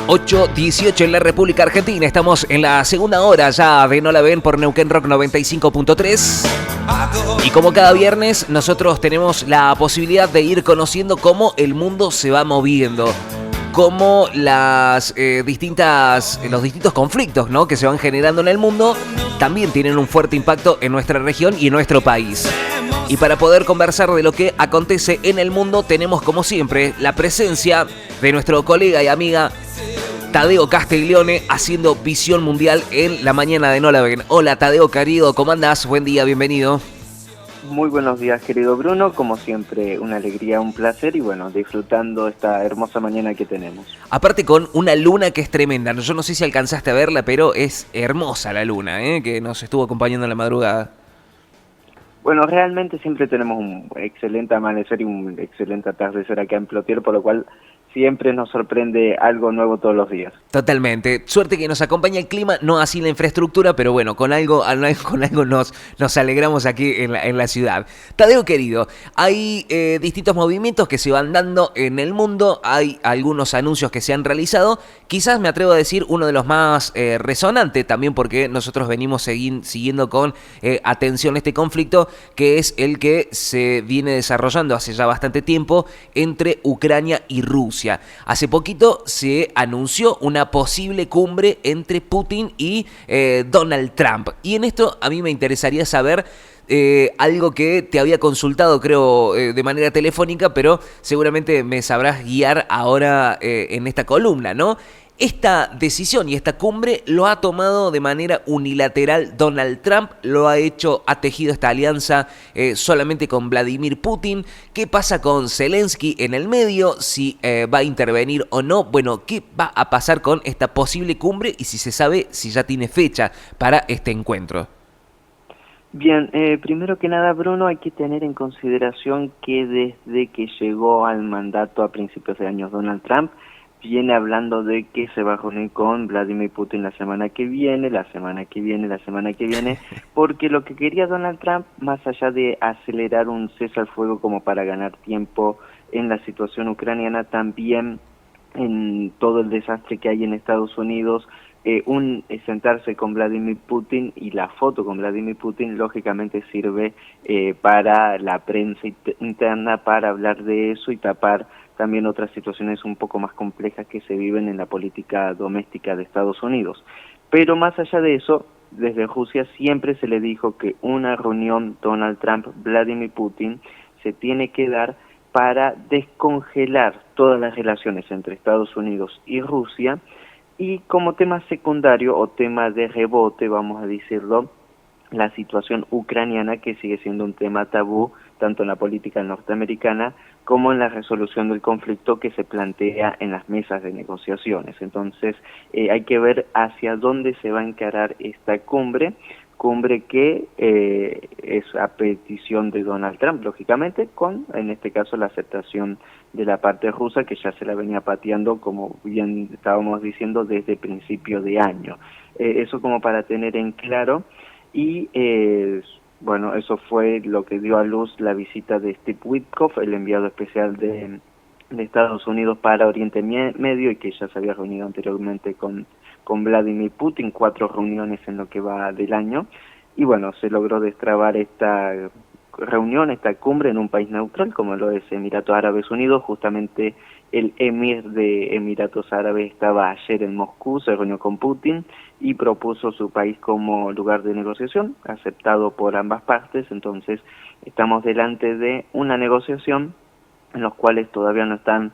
8:18 en la República Argentina. Estamos en la segunda hora ya de No la ven por Neuquén Rock 95.3. Y como cada viernes, nosotros tenemos la posibilidad de ir conociendo cómo el mundo se va moviendo. Cómo los distintos conflictos, ¿no?, que se van generando en el mundo también tienen un fuerte impacto en nuestra región y en nuestro país. Y para poder conversar de lo que acontece en el mundo, tenemos como siempre la presencia de nuestro colega y amiga Tadeo Castiglione haciendo visión mundial en la mañana de No la ven. Hola Tadeo querido, ¿cómo andás? Buen día, bienvenido. Muy buenos días, querido Bruno, como siempre una alegría, un placer y bueno, disfrutando esta hermosa mañana que tenemos. Aparte con una luna que es tremenda, yo no sé si alcanzaste a verla, pero es hermosa la luna, que nos estuvo acompañando en la madrugada. Bueno, realmente siempre tenemos un excelente amanecer y un excelente atardecer acá en Plotier, por lo cual siempre nos sorprende algo nuevo todos los días. Totalmente. Suerte que nos acompaña el clima, no así la infraestructura, pero bueno, con algo nos alegramos aquí en la ciudad. Tadeo querido, hay distintos movimientos que se van dando en el mundo, hay algunos anuncios que se han realizado, quizás me atrevo a decir uno de los más resonantes también porque nosotros venimos siguiendo con atención este conflicto, que es el que se viene desarrollando hace ya bastante tiempo entre Ucrania y Rusia. Hace poquito se anunció una posible cumbre entre Putin y Donald Trump. Y en esto a mí me interesaría saber algo que te había consultado, creo, de manera telefónica, pero seguramente me sabrás guiar ahora en esta columna, ¿no? Esta decisión y esta cumbre lo ha tomado de manera unilateral Donald Trump, ha tejido esta alianza solamente con Vladimir Putin. ¿Qué pasa con Zelensky en el medio? Si va a intervenir o no. Bueno, ¿qué va a pasar con esta posible cumbre? Y si se sabe si ya tiene fecha para este encuentro. Bien, primero que nada, Bruno, hay que tener en consideración que desde que llegó al mandato a principios de años Donald Trump, viene hablando de que se va a reunir con Vladimir Putin la semana que viene, porque lo que quería Donald Trump, más allá de acelerar un cese al fuego como para ganar tiempo en la situación ucraniana, también en todo el desastre que hay en Estados Unidos, sentarse con Vladimir Putin y la foto con Vladimir Putin lógicamente sirve para la prensa interna, para hablar de eso y tapar también otras situaciones un poco más complejas que se viven en la política doméstica de Estados Unidos. Pero más allá de eso, desde Rusia siempre se le dijo que una reunión Donald Trump-Vladimir Putin se tiene que dar para descongelar todas las relaciones entre Estados Unidos y Rusia, y como tema secundario o tema de rebote, vamos a decirlo, la situación ucraniana, que sigue siendo un tema tabú tanto en la política norteamericana como en la resolución del conflicto que se plantea en las mesas de negociaciones. Entonces hay que ver hacia dónde se va a encarar esta cumbre que es a petición de Donald Trump, lógicamente, con, en este caso, la aceptación de la parte rusa, que ya se la venía pateando, como bien estábamos diciendo, desde principio de año. Eso como para tener en claro. Y bueno, eso fue lo que dio a luz la visita de Steve Witkoff, el enviado especial de Estados Unidos para Oriente Medio, y que ya se había reunido anteriormente con Vladimir Putin, 4 reuniones en lo que va del año. Y bueno, se logró destrabar esta reunión, esta cumbre en un país neutral como lo es Emiratos Árabes Unidos. Justamente el emir de Emiratos Árabes estaba ayer en Moscú, se reunió con Putin y propuso su país como lugar de negociación, aceptado por ambas partes. Entonces estamos delante de una negociación en los cuales todavía no están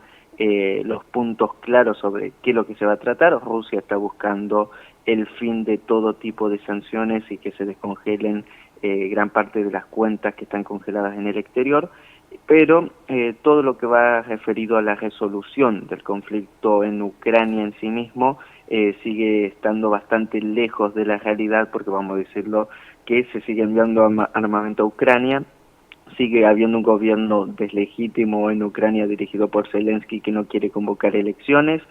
los puntos claros sobre qué es lo que se va a tratar. Rusia está buscando el fin de todo tipo de sanciones y que se descongelen gran parte de las cuentas que están congeladas en el exterior, pero todo lo que va referido a la resolución del conflicto en Ucrania en sí mismo sigue estando bastante lejos de la realidad, porque vamos a decirlo que se sigue enviando armamento a Ucrania. Sigue habiendo un gobierno deslegítimo en Ucrania dirigido por Zelensky que no quiere convocar elecciones,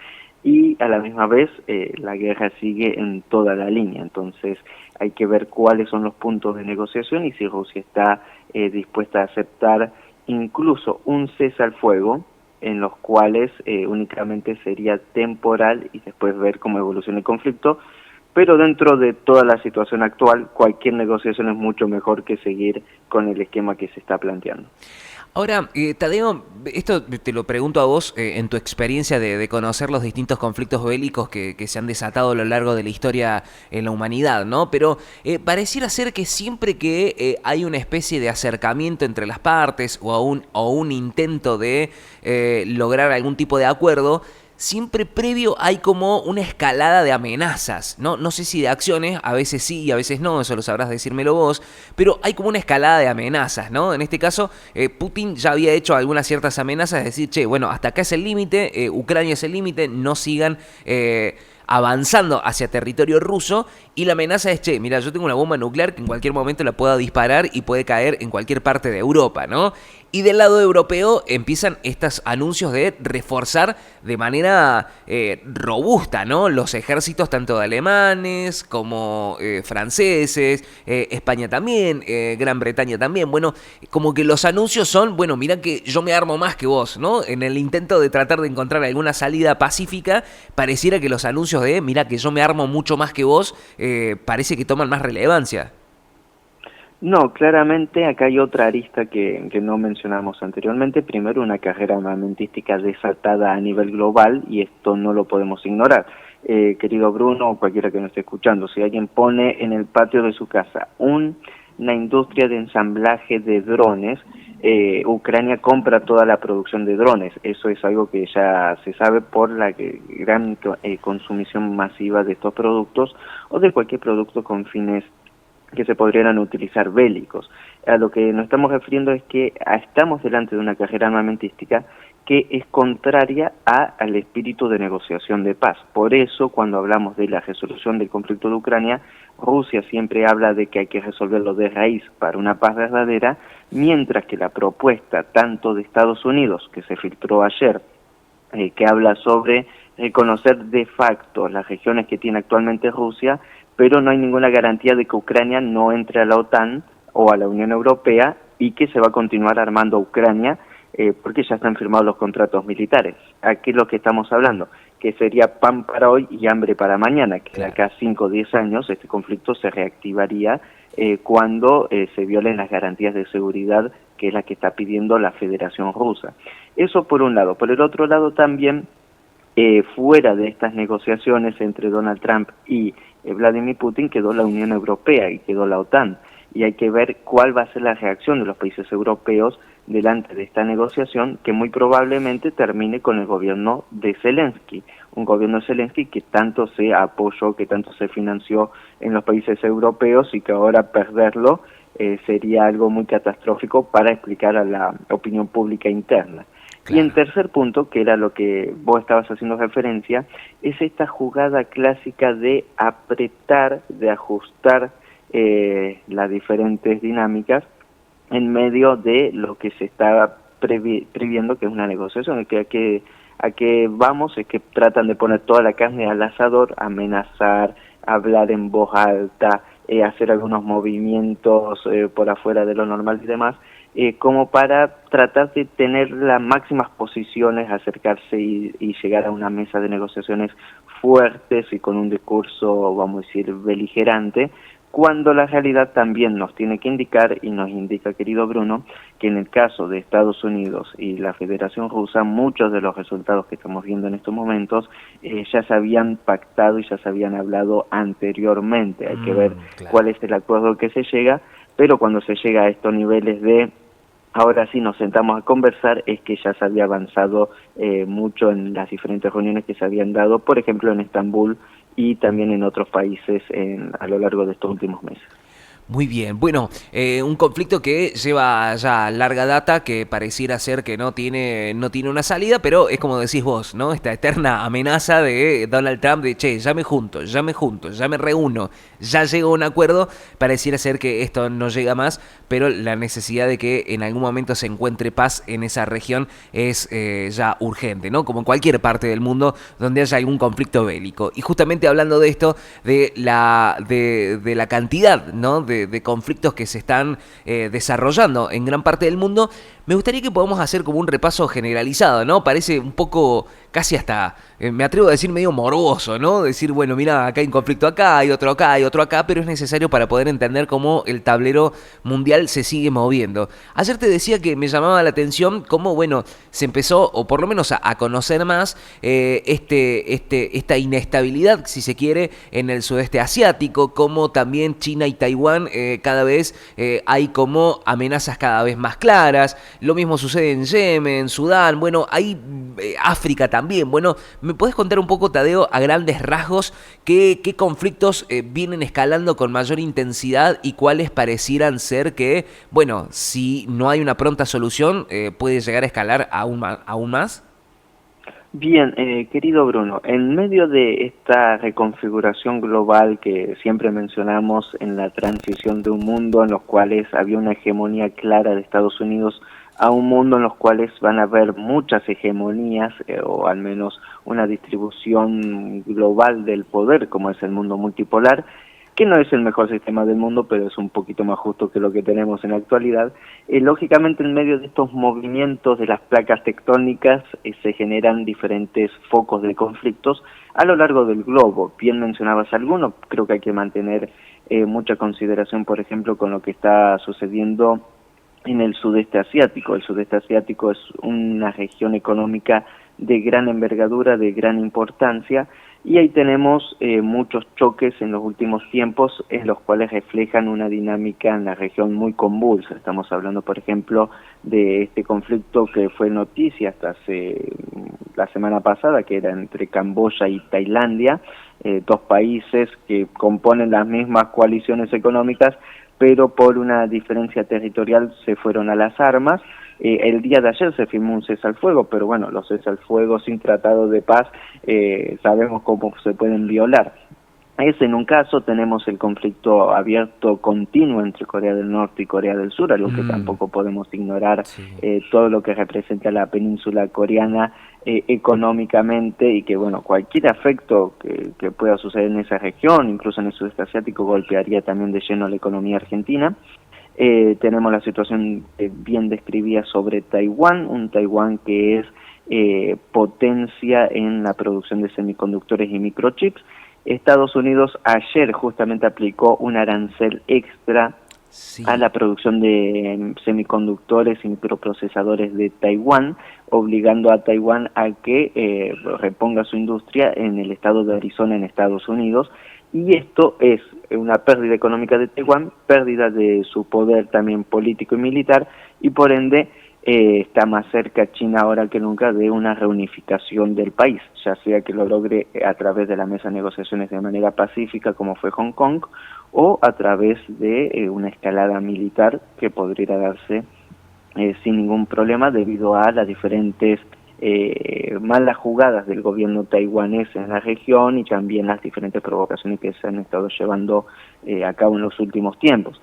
y a la misma vez la guerra sigue en toda la línea. Entonces hay que ver cuáles son los puntos de negociación y si Rusia está dispuesta a aceptar incluso un cese al fuego en los cuales únicamente sería temporal y después ver cómo evoluciona el conflicto, pero dentro de toda la situación actual, cualquier negociación es mucho mejor que seguir con el esquema que se está planteando. Ahora, Tadeo, esto te lo pregunto a vos en tu experiencia de conocer los distintos conflictos bélicos que se han desatado a lo largo de la historia en la humanidad, ¿no? Pero pareciera ser que siempre que hay una especie de acercamiento entre las partes o un intento de lograr algún tipo de acuerdo, siempre previo hay como una escalada de amenazas, ¿no? No sé si de acciones, a veces sí y a veces no, eso lo sabrás decírmelo vos, pero hay como una escalada de amenazas, ¿no? En este caso, Putin ya había hecho algunas ciertas amenazas, es decir, che, bueno, hasta acá es el límite, Ucrania es el límite, no sigan avanzando hacia territorio ruso, y la amenaza es, che, mira, yo tengo una bomba nuclear que en cualquier momento la puedo disparar y puede caer en cualquier parte de Europa, ¿no? Y del lado europeo empiezan estos anuncios de reforzar de manera robusta, ¿no? Los ejércitos tanto de alemanes como franceses, España también, Gran Bretaña también. Bueno, como que los anuncios son, bueno, mira que yo me armo más que vos, ¿no? En el intento de tratar de encontrar alguna salida pacífica, pareciera que los anuncios de, mira que yo me armo mucho más que vos, parece que toman más relevancia. No, claramente acá hay otra arista que no mencionamos anteriormente. Primero, una carrera armamentística desatada a nivel global, y esto no lo podemos ignorar. Querido Bruno, o cualquiera que nos esté escuchando, si alguien pone en el patio de su casa una industria de ensamblaje de drones, Ucrania compra toda la producción de drones. Eso es algo que ya se sabe por la gran consumición masiva de estos productos o de cualquier producto con fines que se podrían utilizar bélicos. A lo que nos estamos refiriendo es que estamos delante de una carrera armamentística que es contraria al espíritu de negociación de paz. Por eso, cuando hablamos de la resolución del conflicto de Ucrania, Rusia siempre habla de que hay que resolverlo de raíz para una paz verdadera, mientras que la propuesta tanto de Estados Unidos, que se filtró ayer, que habla sobre reconocer de facto las regiones que tiene actualmente Rusia, pero no hay ninguna garantía de que Ucrania no entre a la OTAN o a la Unión Europea, y que se va a continuar armando a Ucrania porque ya están firmados los contratos militares. Aquí es lo que estamos hablando, que sería pan para hoy y hambre para mañana, que de acá a 5 o 10 años este conflicto se reactivaría cuando se violen las garantías de seguridad, que es la que está pidiendo la Federación Rusa. Eso por un lado. Por el otro lado también, fuera de estas negociaciones entre Donald Trump y Vladimir Putin, quedó la Unión Europea y quedó la OTAN, y hay que ver cuál va a ser la reacción de los países europeos delante de esta negociación, que muy probablemente termine con el gobierno de Zelensky, un gobierno de Zelensky que tanto se apoyó, que tanto se financió en los países europeos, y que ahora perderlo sería algo muy catastrófico para explicar a la opinión pública interna. Claro. Y en tercer punto, que era lo que vos estabas haciendo referencia, es esta jugada clásica de apretar, de ajustar las diferentes dinámicas en medio de lo que se estaba previendo, que es una negociación, que a que vamos es que tratan de poner toda la carne al asador, amenazar, hablar en voz alta, hacer algunos movimientos por afuera de lo normal y demás, como para tratar de tener las máximas posiciones, acercarse y llegar a una mesa de negociaciones fuertes y con un discurso, vamos a decir, beligerante, cuando la realidad también nos tiene que indicar, y nos indica, querido Bruno, que en el caso de Estados Unidos y la Federación Rusa, muchos de los resultados que estamos viendo en estos momentos ya se habían pactado y ya se habían hablado anteriormente. Hay que ver cuál es el acuerdo que se llega, pero cuando se llega a estos niveles de ahora sí nos sentamos a conversar, es que ya se había avanzado mucho en las diferentes reuniones que se habían dado, por ejemplo en Estambul y también en otros países a lo largo de estos últimos meses. Muy bien, bueno, un conflicto que lleva ya larga data, que pareciera ser que no tiene una salida, pero es como decís vos, ¿no? Esta eterna amenaza de Donald Trump de, che, ya me junto, ya me reúno, ya llego a un acuerdo, pareciera ser que esto no llega más, pero la necesidad de que en algún momento se encuentre paz en esa región es ya urgente, ¿no? Como en cualquier parte del mundo donde haya algún conflicto bélico. Y justamente hablando de esto, de la cantidad, ¿no? de conflictos que se están desarrollando en gran parte del mundo, me gustaría que podamos hacer como un repaso generalizado, ¿no? Parece un poco, casi hasta, me atrevo a decir medio morboso, ¿no? Decir, bueno, mira, acá hay un conflicto acá, hay otro acá, hay otro acá, pero es necesario para poder entender cómo el tablero mundial se sigue moviendo. Ayer te decía que me llamaba la atención cómo, bueno, se empezó, o por lo menos a conocer más, esta inestabilidad, si se quiere, en el sudeste asiático, como también China y Taiwán cada vez hay como amenazas cada vez más claras. Lo mismo sucede en Yemen, Sudán, bueno, hay África también. Bueno, ¿me puedes contar un poco, Tadeo, a grandes rasgos, qué conflictos vienen escalando con mayor intensidad y cuáles parecieran ser que, bueno, si no hay una pronta solución, puede llegar a escalar aún más? Bien, querido Bruno, en medio de esta reconfiguración global que siempre mencionamos en la transición de un mundo en los cuales había una hegemonía clara de Estados Unidos a un mundo en los cuales van a haber muchas hegemonías o al menos una distribución global del poder como es el mundo multipolar, que no es el mejor sistema del mundo, pero es un poquito más justo que lo que tenemos en la actualidad. Lógicamente, en medio de estos movimientos de las placas tectónicas, se generan diferentes focos de conflictos a lo largo del globo. Bien mencionabas algunos, creo que hay que mantener mucha consideración, por ejemplo, con lo que está sucediendo en el sudeste asiático. El sudeste asiático es una región económica de gran envergadura, de gran importancia, y ahí tenemos muchos choques en los últimos tiempos en los cuales reflejan una dinámica en la región muy convulsa. Estamos hablando, por ejemplo, de este conflicto que fue noticia hasta la semana pasada, que era entre Camboya y Tailandia, dos países que componen las mismas coaliciones económicas, pero por una diferencia territorial se fueron a las armas. El día de ayer se firmó un cese al fuego, pero bueno, los cese al fuego sin tratado de paz sabemos cómo se pueden violar. Es en un caso, tenemos el conflicto abierto continuo entre Corea del Norte y Corea del Sur, algo que tampoco podemos ignorar, Sí. todo lo que representa la península coreana económicamente, y que bueno, cualquier afecto que pueda suceder en esa región, incluso en el sudeste asiático, golpearía también de lleno la economía argentina. Tenemos la situación que bien describía sobre Taiwán, un Taiwán que es potencia en la producción de semiconductores y microchips. Estados Unidos ayer justamente aplicó un arancel extra a la producción de semiconductores y microprocesadores de Taiwán, obligando a Taiwán a que reponga su industria en el estado de Arizona, en Estados Unidos. Y esto es una pérdida económica de Taiwán, pérdida de su poder también político y militar, y por ende está más cerca China ahora que nunca de una reunificación del país, ya sea que lo logre a través de la mesa de negociaciones de manera pacífica como fue Hong Kong, o a través de una escalada militar que podría darse sin ningún problema debido a las diferentes malas jugadas del gobierno taiwanés en la región y también las diferentes provocaciones que se han estado llevando a cabo en los últimos tiempos.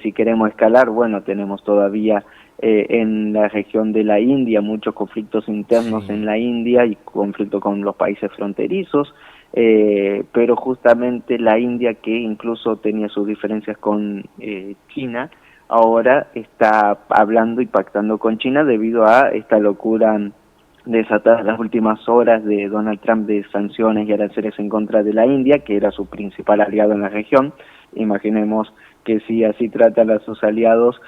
Si queremos escalar, bueno, tenemos todavía en la región de la India muchos conflictos internos en la India y conflicto con los países fronterizos, pero justamente la India, que incluso tenía sus diferencias con China, ahora está hablando y pactando con China debido a esta locura desatada en las últimas horas de Donald Trump de sanciones y aranceles en contra de la India, que era su principal aliado en la región. Imaginemos que si así tratan a sus aliados,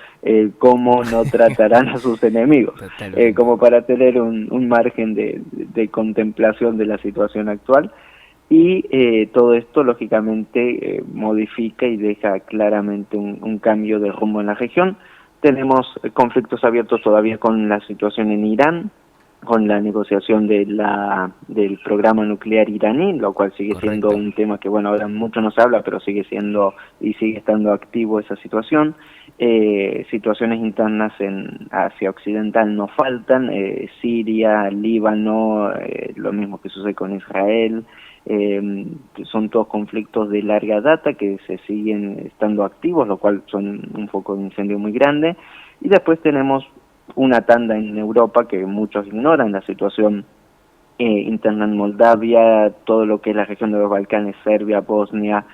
¿cómo no tratarán a sus enemigos? Como para tener un margen de contemplación de la situación actual. Y todo esto, lógicamente, modifica y deja claramente un cambio de rumbo en la región. Tenemos conflictos abiertos todavía con la situación en Irán, con la negociación del programa nuclear iraní, lo cual sigue siendo un tema que, bueno, ahora mucho no se habla, pero sigue siendo y sigue estando activo esa situación. Situaciones internas en Asia Occidental no faltan, Siria, Líbano, lo mismo que sucede con Israel. Son todos conflictos de larga data que se siguen estando activos, lo cual son un foco de incendio muy grande. Y después tenemos una tanda en Europa que muchos ignoran, la situación interna en Moldavia, todo lo que es la región de los Balcanes, Serbia, Bosnia,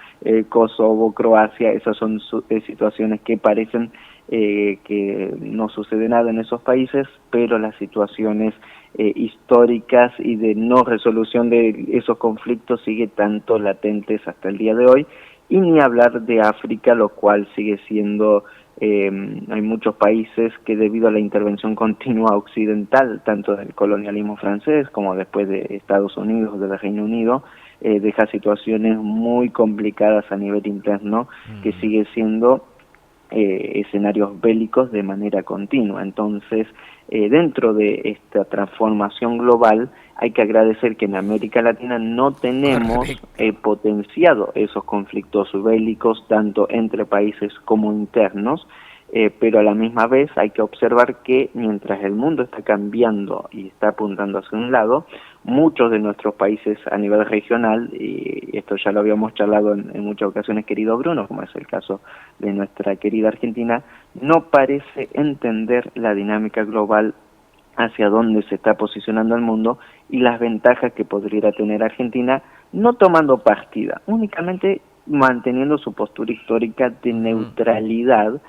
Kosovo, Croacia. Esas son situaciones que parecen que no sucede nada en esos países, pero las situaciones históricas y de no resolución de esos conflictos sigue tanto latentes hasta el día de hoy, y ni hablar de África, lo cual sigue siendo, hay muchos países que debido a la intervención continua occidental, tanto del colonialismo francés como después de Estados Unidos, del Reino Unido, deja situaciones muy complicadas a nivel interno, que sigue siendo escenarios bélicos de manera continua. Entonces, dentro de esta transformación global, hay que agradecer que en América Latina no tenemos potenciado esos conflictos bélicos, tanto entre países como internos, pero a la misma vez hay que observar que mientras el mundo está cambiando y está apuntando hacia un lado, muchos de nuestros países a nivel regional, y esto ya lo habíamos charlado en muchas ocasiones, querido Bruno, como es el caso de nuestra querida Argentina, no parece entender la dinámica global hacia dónde se está posicionando el mundo y las ventajas que podría tener Argentina, no tomando partida, únicamente manteniendo su postura histórica de neutralidad.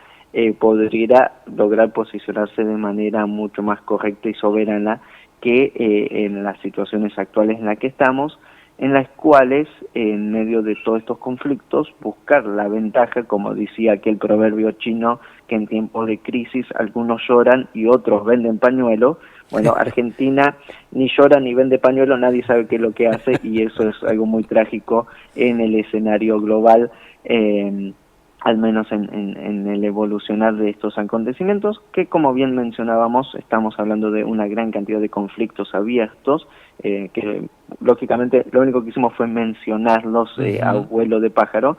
Podría lograr posicionarse de manera mucho más correcta y soberana que en las situaciones actuales en las que estamos, en las cuales, en medio de todos estos conflictos, buscar la ventaja, como decía aquel proverbio chino, que en tiempos de crisis algunos lloran y otros venden pañuelo. Bueno, Argentina ni llora ni vende pañuelo, nadie sabe qué es lo que hace, y eso es algo muy trágico en el escenario global, al menos en el evolucionar de estos acontecimientos, que como bien mencionábamos, estamos hablando de una gran cantidad de conflictos abiertos, que lógicamente lo único que hicimos fue mencionarlos a vuelo de pájaro,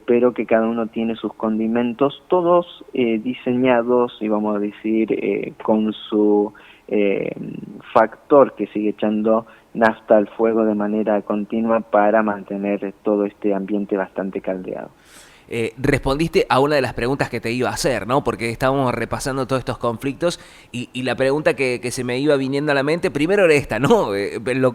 pero que cada uno tiene sus condimentos, todos diseñados, y vamos a decir, con su factor que sigue echando nafta al fuego de manera continua para mantener todo este ambiente bastante caldeado. Respondiste a una de las preguntas que te iba a hacer, ¿no? Porque estábamos repasando todos estos conflictos y la pregunta que se me iba viniendo a la mente, primero era esta, ¿no?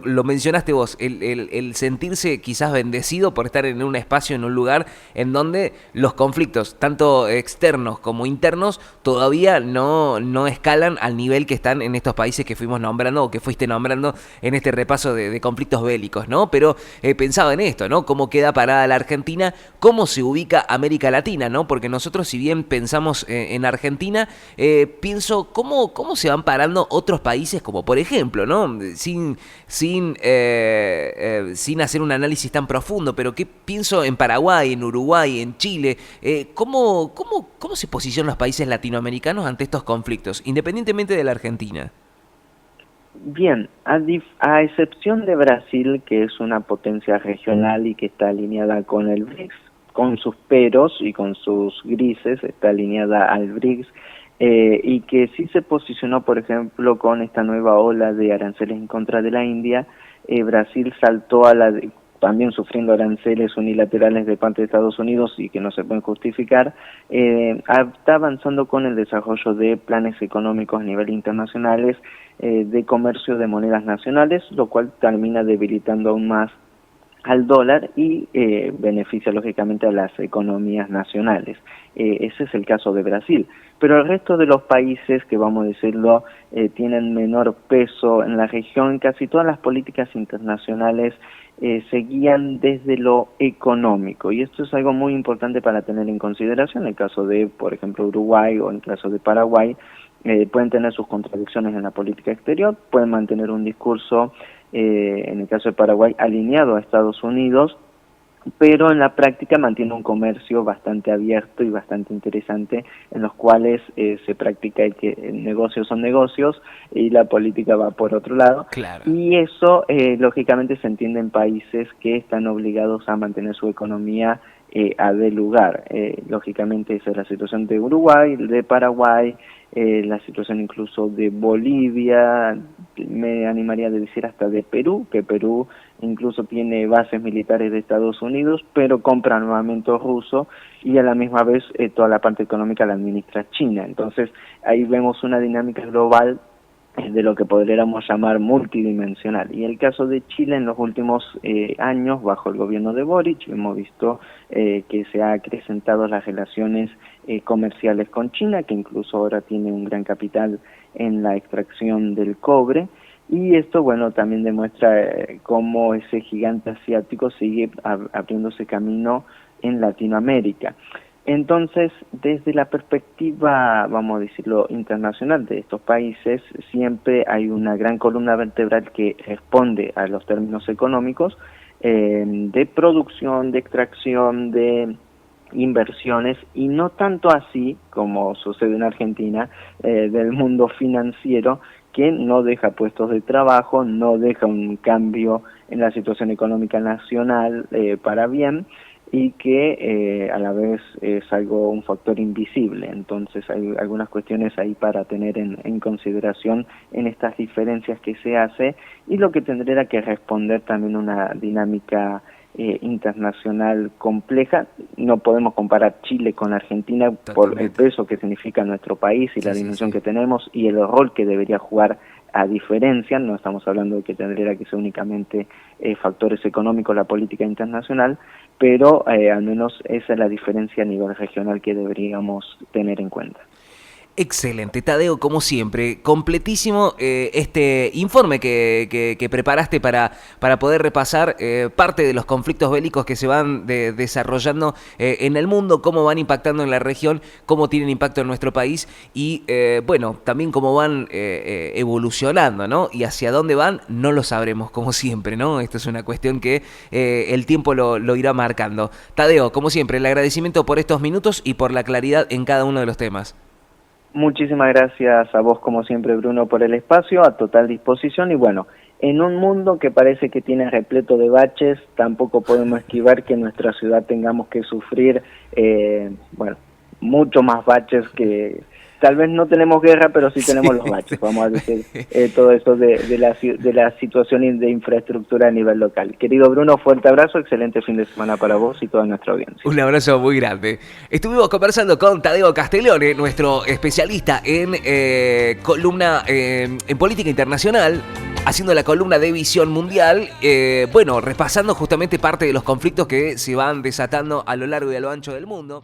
Lo mencionaste vos, el sentirse quizás bendecido por estar en un espacio, en un lugar en donde los conflictos, tanto externos como internos, todavía no escalan al nivel que están en estos países que fuimos nombrando o que fuiste nombrando en este repaso de conflictos bélicos, ¿no? Pero pensaba en esto, ¿no? ¿Cómo queda parada la Argentina? ¿Cómo se ubica América Latina, ¿no? Porque nosotros, si bien pensamos en Argentina, pienso cómo se van parando otros países, como por ejemplo, ¿no? Sin hacer un análisis tan profundo, pero ¿qué pienso en Paraguay, en Uruguay, en Chile? ¿Cómo se posicionan los países latinoamericanos ante estos conflictos, independientemente de la Argentina? Bien, a excepción de Brasil, que es una potencia regional y que está alineada con el BRICS, con sus peros y con sus grises, está alineada al BRICS, y que sí se posicionó, por ejemplo, con esta nueva ola de aranceles en contra de la India. Brasil saltó también sufriendo aranceles unilaterales de parte de Estados Unidos y que no se pueden justificar, está avanzando con el desarrollo de planes económicos a nivel internacionales, de comercio de monedas nacionales, lo cual termina debilitando aún más al dólar y beneficia lógicamente a las economías nacionales. Ese es el caso de Brasil. Pero el resto de los países que, vamos a decirlo, tienen menor peso en la región, casi todas las políticas internacionales se guían desde lo económico, y esto es algo muy importante para tener en consideración. En el caso de, por ejemplo, Uruguay o en el caso de Paraguay, pueden tener sus contradicciones en la política exterior, pueden mantener un discurso, en el caso de Paraguay, alineado a Estados Unidos, pero en la práctica mantiene un comercio bastante abierto y bastante interesante, en los cuales se practica el que negocios son negocios y la política va por otro lado. Claro. Y eso lógicamente se entiende en países que están obligados a mantener su economía a del lugar. Lógicamente esa es la situación de Uruguay, de Paraguay, la situación incluso de Bolivia, me animaría a decir hasta de Perú, que Perú incluso tiene bases militares de Estados Unidos, pero compra armamento ruso, y a la misma vez toda la parte económica la administra China. Entonces ahí vemos una dinámica global de lo que podríamos llamar multidimensional. Y el caso de Chile, en los últimos años, bajo el gobierno de Boric, hemos visto que se ha acrecentado las relaciones comerciales con China, que incluso ahora tiene un gran capital en la extracción del cobre. Y esto, bueno, también demuestra cómo ese gigante asiático sigue abriéndose camino en Latinoamérica. Entonces, desde la perspectiva, vamos a decirlo, internacional de estos países, siempre hay una gran columna vertebral que responde a los términos económicos de producción, de extracción, de inversiones, y no tanto así, como sucede en Argentina, del mundo financiero, que no deja puestos de trabajo, no deja un cambio en la situación económica nacional para bien, y que a la vez es un factor invisible. Entonces hay algunas cuestiones ahí para tener en consideración en estas diferencias que se hace, y lo que tendría que responder también una dinámica internacional compleja. No podemos comparar Chile con Argentina. Totalmente. Por el peso que significa nuestro país y la dimensión que tenemos y el rol que debería jugar. A diferencia, no estamos hablando de que tendría que ser únicamente factores económicos la política internacional, pero al menos esa es la diferencia a nivel regional que deberíamos tener en cuenta. Excelente, Tadeo, como siempre, completísimo este informe que preparaste para poder repasar parte de los conflictos bélicos que se van desarrollando en el mundo, cómo van impactando en la región, cómo tienen impacto en nuestro país y, bueno, también cómo van evolucionando, ¿no? Y hacia dónde van no lo sabremos, como siempre, ¿no? Esto es una cuestión que el tiempo lo irá marcando. Tadeo, como siempre, el agradecimiento por estos minutos y por la claridad en cada uno de los temas. Muchísimas gracias a vos, como siempre, Bruno, por el espacio, a total disposición. Y bueno, en un mundo que parece que tiene repleto de baches, tampoco podemos esquivar que en nuestra ciudad tengamos que sufrir, bueno, mucho más baches que... Tal vez no tenemos guerra, pero sí tenemos los baches, vamos a decir, todo eso de la situación de infraestructura a nivel local. Querido Bruno, fuerte abrazo, excelente fin de semana para vos y toda nuestra audiencia. Un abrazo muy grande. Estuvimos conversando con Tadeo Castellone, nuestro especialista en columna en política internacional, haciendo la columna de Visión Mundial, bueno, repasando justamente parte de los conflictos que se van desatando a lo largo y a lo ancho del mundo.